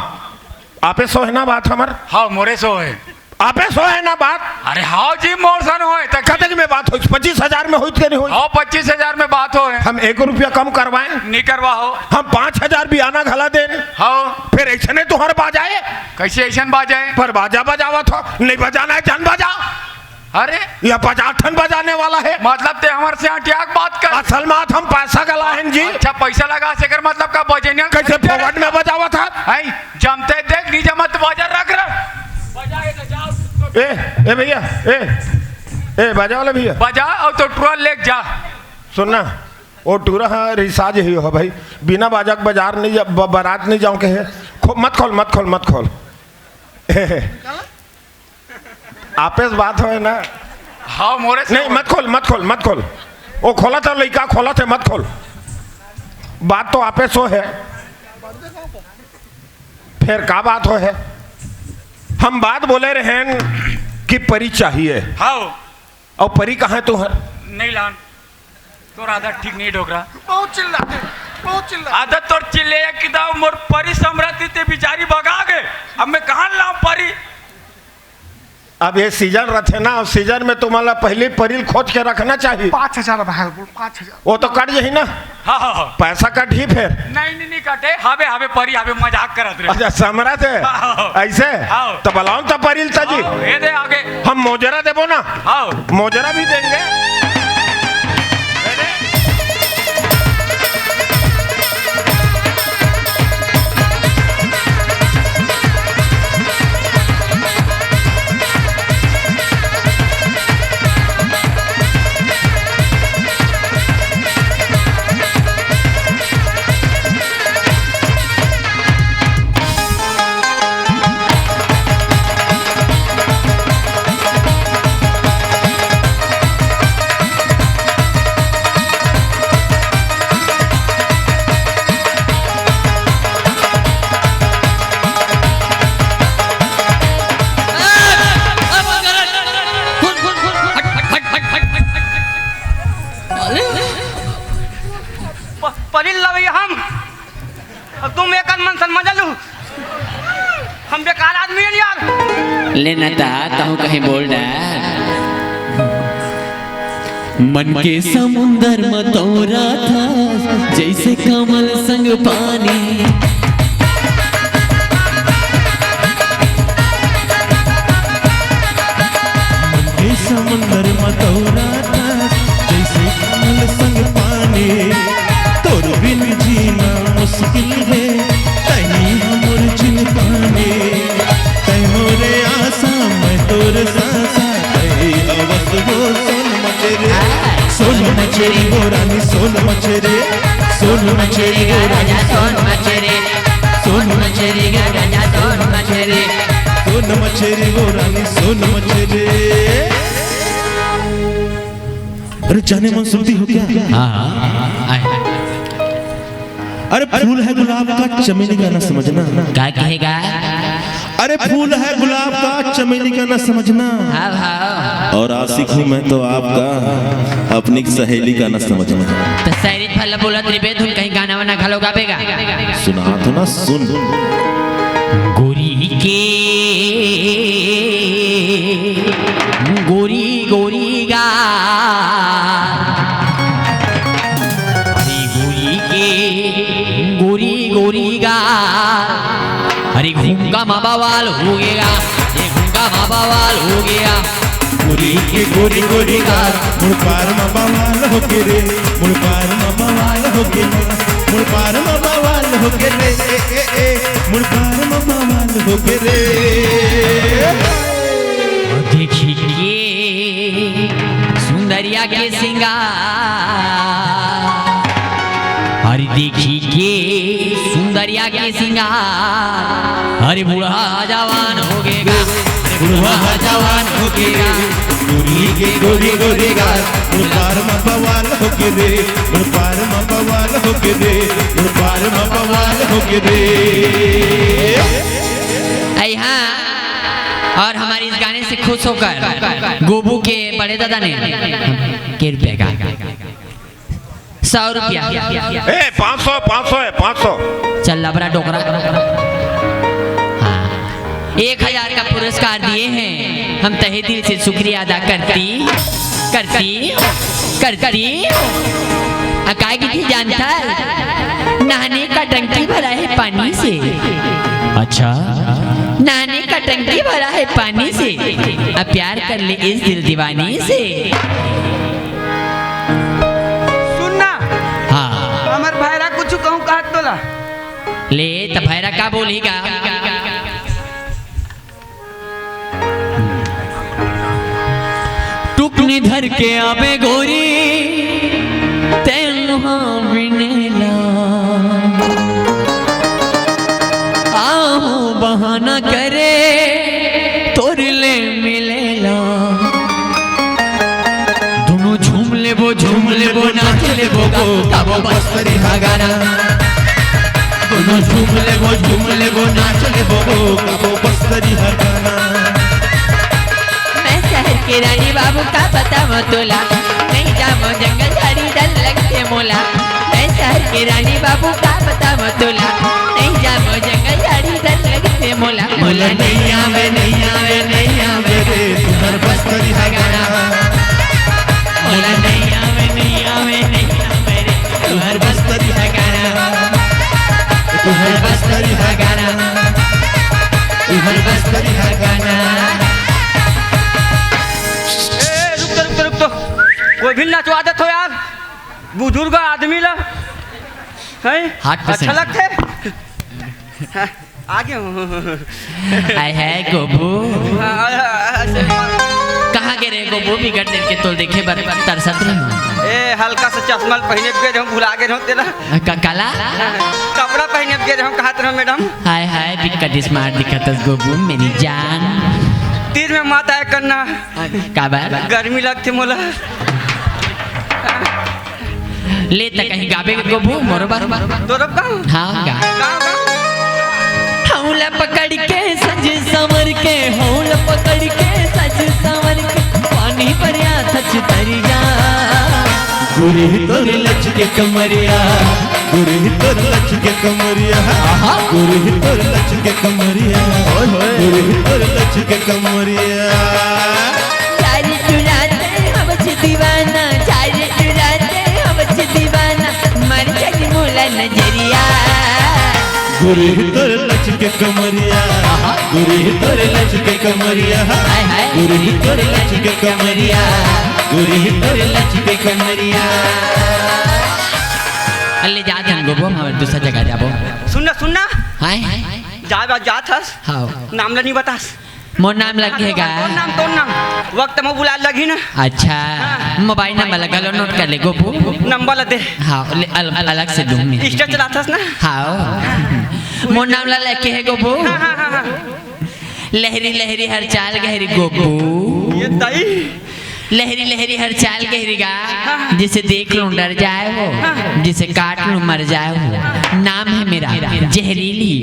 आपे सो है ना बात हमार? हाँ मोरे सो है। आपे सो है ना बात? अरे हाँ जी मोर सन हो कतक में बात हो 25,000 में हुई नहीं हुई? हाँ 25,000 में बात हो हम 1 रुपया कम करवाएं? नहीं करवा हो। हम 5,000 भी आना घला दें। हाँ फिर ऐसे नहीं तुहर बाजाए कैसे ऐसा बाजाए? पर बाजा बजावा था नहीं बजाना है जान बजा। अरे यह 50 ठन बजाने वाला है मतलब ते हमारे से क्या बात कर? असल बात हम पैसा गला है जी। अच्छा पैसा लगा से कर मतलब का बजेनिया कैसे फोकट में बजावा था? जमते देख नहीं जमत बाजा रख रहा बजाए तो जाओ। ए भैया ए बजा वाले भैया बजा और तो टूरा ले जा। सुनना वो टूरा रिसाज ही हो भाई, बिना बाजा बाजार नहीं बारात नहीं जाऊं के है। मत खोल मत खोल मत खोल आपे बात हो ना। हाँ मोरे नहीं मत खोल मत खोल मत खोल, वो खोला था लड़का खोला थे मत खोल, बात तो आपे सो है। फिर का बात हो है? हम बात बोले रहे कि परी चाहिए। हाँ और परी कहाँ है तुहर? नहीं लान तो आदत ठीक नहीं डोकरा, बहुत चिल्लाते बहुत चिल्ला आदत तो चिल्ले किदा मोर परी समृद्धि ते बिचारी भगा गए, अब मैं कहाँ लाऊं परी? अब ये सीजन रहते ना, सीजन में तुम्हारा पहले परील खोज के रखना चाहिए। 5,000 भाई 5,000 वो तो कट यही ना। हाँ पैसा कट ही फिर नहीं कटे हावे हावे परी हावे मजाक करत रहे। अच्छा समरा थे ऐसे तो बलाऊं तो परील ताजी ये दे आगे हम मोजरा देबो ना। हाँ मोजरा भी देंगे। कौन बेकार आदमी है यार। लेना कहूँ कहीं बोल रहा मन के समुंदर में तोरा था जैसे कमल संग पानी। समुंदर में तोरा था जैसे कमल संग पानी। तोर बिन जीना मुश्किल है तही हमर जिन पानी। तै मोरे आशा मैं तोर सासा तही अवस हो सोन मचेरे। सोन मचेरी हो रानी सोन मचेरे। सोन मचेरी हो रानी सोन मचेरे। सोन मचेरी हो रानी सोन मचेरे। सोन मचेरी हो रानी सोन मचेरे। अरे जाने मन सुनती हो क्या? अरे फूल है गुलाब का चमेली का ना समझना। क्या कहेगा? अरे फूल है गुलाब का चमेली का ना समझना। और आशिक हूँ मैं तो आपका अपनी सहेली का ना समझना। तो शायरी फल बोला त्रिवेद धुन कहीं गाना वाना खा लो गावेगा। सुना तो ना सुन। गोरी के गोरी गोरी गा अरे गोरी के गोरी गोरी गा अरे घूंगा माँ बवाल हो गया। ये घूंगा माँ बवाल हो गया। गोरी के गोरी गोरी गा मुड़ पार में बवाल हो के रे। मुड़ पार में बवाल हो के मुड़ पार में बवाल हो के रे। मुड़ पार में बवाल हो के रे। देखिए सुंदरिया के सिंगार। अरे देखिए सुंदरिया के सिंगार। अरे बूढ़ा जवान हो गएगा। बूढ़ा जवान हो गएगा। गोरी के गोरी गोरी गा मुड़ पार में बवाल हो के रे। मुड़ पार में बवाल हो के रे। मुड़ पार में बवाल हो के रे। और हमारे इस गाने से खुश होकर गोबू के बड़े दादा ने के रुपए का 100 रुपया 500 500 है 500 चल लबरा डोकरा। हाँ 1000 का पुरस्कार दिए हैं। हम तहे दिल से शुक्रिया अदा करती अकाई की जानता नहाने का टंकी भरा है पानी से। अच्छा नहाने का टंकी भरा है पानी से। अब प्यार कर ले इस दिल दीवानी से। सुनना हाँ हमार भाईरा कुछ कहूँ कहत तोला ले तो भैरा का बोलेगा। टुकनी धर के आवे गोरी तेनुहा बिनेला। आओ बहाना करे तोरले मिलेला। दोनों झूम लेबो नाच लेबो गाबो बस्तरी गाना। दोनों झूम लेबो नाच लेबो गाबो बस्तरी गाना। मैं शहर के रानी बाबू का पता मतोला। नहीं जामो जंगल झाड़ी डल लगते मोला। मैं शहर के रानी बाबू का पता मतोला। नहीं जामो जंगल झाड़ी डल लगते मोला। मोला नहीं आवे रे तुम्हार बस्तरी गाना। मोला नहीं आवे रे तुम्हार बस्तरी गाना। तुम्हार बस्तरी गाना। तुम्हार बस्तरी गाना। रुक तो कोई भी नचवा दे तो यार बुजुर्ग आदमी ला है अच्छा लगते आगे हाय हाय गोबू कहाँ गए रे गोबू बिगड़ देर के तोल देखे बर तरसत रहो। ए हल्का सा चश्मा पहने के हम भुला गए हम तेरा काला कपड़ा पहने के हम कहत रहो मैडम। हाय हाय बिकट स्मार्ट दिखत गोबू मेरी जान। तीर में माता है करना का बार गर्मी लगती मोला। ले तक कहीं गाबे के गोबू मोरो बार तोरो गाँव हाँ गा गाँव हौला पकड़ के सज संवर के हौला पकड़ के सज संवर के पानी पर या सच तरिया। गुरी तोर लच के कमरिया, गुरी तोर लच के कमरिया, गुरी तोर लच के कमरिया, गुरी तोर लच के कमरिया। चारे चुराते हमसे दीवाना, चारे चुराते हमसे दीवाना, मर जाती मोला नजरिया। गुरी तोर लच के कमरिया, गुरी तोर लच के कमरिया, गुरी तोर लच के कमरिया, गुरी तोर लच के कमरिया। अल्ले जा दे गोबो हम दूसरा जगह जाबो। सुनना सुनना हाय जात हस हां नाम ला नहीं बतास। मोर नाम लगेगा तो नाम वक्त में बुला लगी ना। अच्छा मोबाइल नंबर लगा लो, नोट कर ले गोबो। नंबर ला दे। हाँ अलग से दूंगी। इंस्टा चलाता ना। हाँ मोर नाम ला लेके है गोबो। लहरी लहरी हर चाल गहरी गोबो। ये दाई लहरी लहरी हर चाल गहरी गा, जिसे देख लूं डर जाए वो, जिसे काट लूं मर जाए वो। नाम है मेरा जहरीली।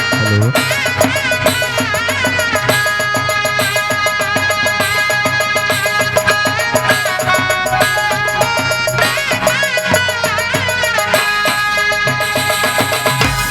Hello hello